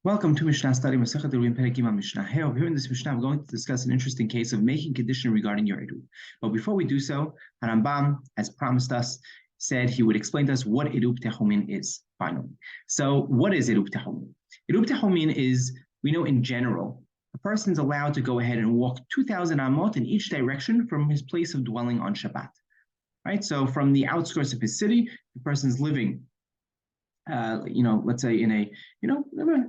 Welcome to Mishna study Masechet Eruvin Perek Mishnah. Here in this Mishnah, we're going to discuss an interesting case of making condition regarding your Erub. But before we do so, Rambam, as promised us, said he would explain to us what Erub Techomin is, finally. So what is Erub Techomin? Erub Techomin is, we know in general, a person's allowed to go ahead and walk 2,000 amot in each direction from his place of dwelling on Shabbat. Right? So from the outskirts of his city, the person's living let's say in a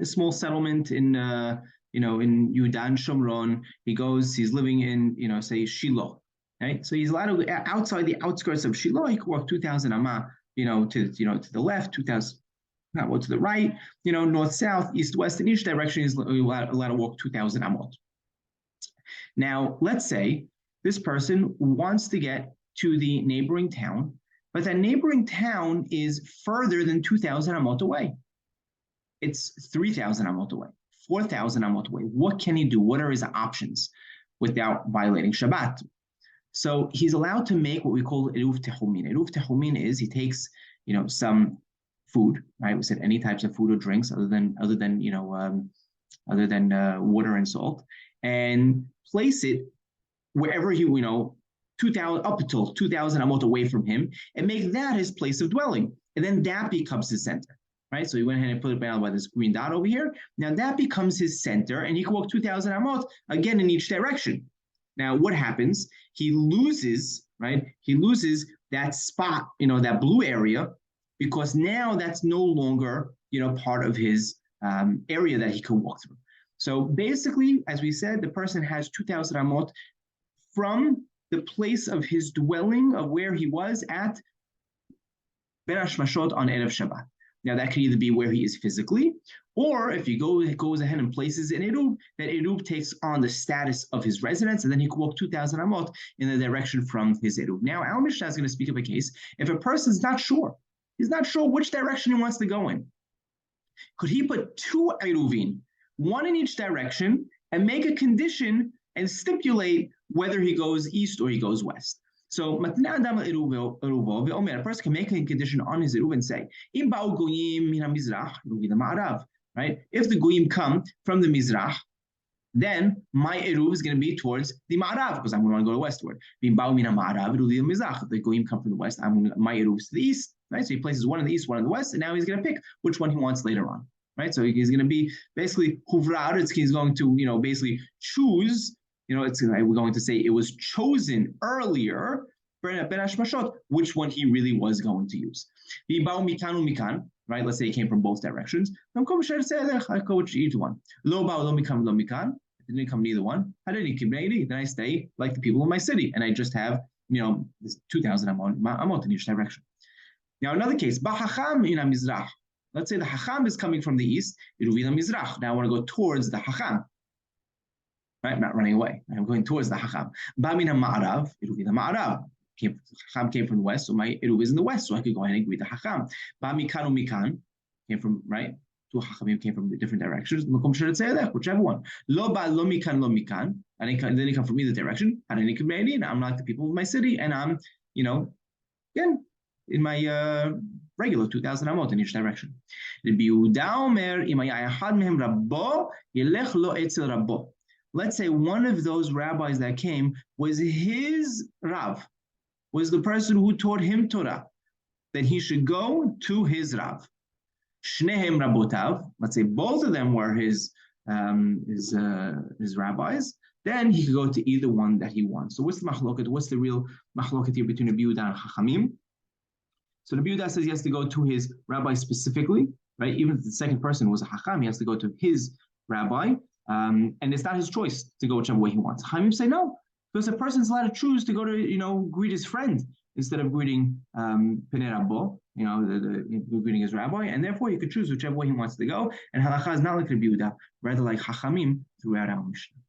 small settlement in in Yudan Shomron. He's living in, say Shiloh, right? So he's allowed to outside the outskirts of Shiloh. He can walk 2,000 amah, to the left, 2,000, not to the right, north, south, east, west. In each direction, he's allowed to walk 2,000 amot. Now, let's say this person wants to get to the neighboring town, but that neighboring town is further than 2,000 amot away. It's 3,000 amot away, 4,000 amot away. What can he do? What are his options without violating Shabbat? So he's allowed to make what we call Eruv Techomin. Eruv Techomin is he takes, some food, right? We said any types of food or drinks other than water and salt, and place it wherever he, 2,000 up until 2,000 amot away from him, and make that his place of dwelling, and then that becomes his center, right? So he went ahead and put it down by this green dot over here. Now that becomes his center, and he can walk 2,000 amot again in each direction. Now what happens? He loses, right? He loses that spot, that blue area, because now that's no longer, part of his area that he can walk through. So basically, as we said, the person has 2,000 amot from the place of his dwelling, of where he was at Ben Hashmashot on Erev Shabbat. Now that could either be where he is physically, or if he goes ahead and places an Erub, that Erub takes on the status of his residence, and then he can walk 2,000 amot in the direction from his Erub. Now, Al Mishna is going to speak of a case if a person's not sure, he's not sure which direction he wants to go in. Could he put two Eruvin, one in each direction, and make a condition and stipulate whether he goes east or he goes west? So, a person can make a condition on his Erub and say, right? If the Goyim come from the Mizrach, then my Erub is going to be towards the Ma'arav, because I'm going to go to westward. The Goyim come from the west, my Erub is to the east, right? So he places one in the east, one in the west, and now he's going to pick which one he wants later on, right? So he's going to be basically huvrar. He's going to, basically choose. We're going to say it was chosen earlier, Ben Hashmashot, which one he really was going to use. Right? Let's say he came from both directions. I go with either one. It didn't come neither one. Then I stay like the people in my city, and I just have, this 2,000 amot in each direction. Now another case, let's say the Hacham is coming from the east, Now I want to go towards the Hacham. Right? I'm not running away. I'm going towards the Hacham. Ba'min ha'ma'arav, Eruv the Ma'arav. Hacham came from the west, so my Eruv is in the west, so I could go ahead and agree with the Hacham. Ba'mikan u'mikan, came from, right? Two Hachamim came from different directions. Whichever one. Lo ba lo mikan lo mikan. And then they come from either direction. I'm like the people of my city, and I'm, again, in my regular 2,000 amot in each direction. Let's say one of those rabbis that came was his Rav, was the person who taught him Torah, that he should go to his Rav. Shnehem Rabotav, let's say both of them were his rabbis, then he could go to either one that he wants. So what's the machloket? What's the real machloket here between Rabbi Yehuda and Chachamim? So Rabbi Yehuda says he has to go to his rabbi specifically, right? Even if the second person was a Chacham, he has to go to his rabbi. And it's not his choice to go whichever way he wants. Chaimim say no, because a person's allowed to choose to go to, greet his friend instead of greeting Penei Rabbo, greeting his rabbi, and therefore he could choose whichever way he wants to go. And halacha is not like Rabbi Yehuda, rather like Chachamim throughout our Mishnah.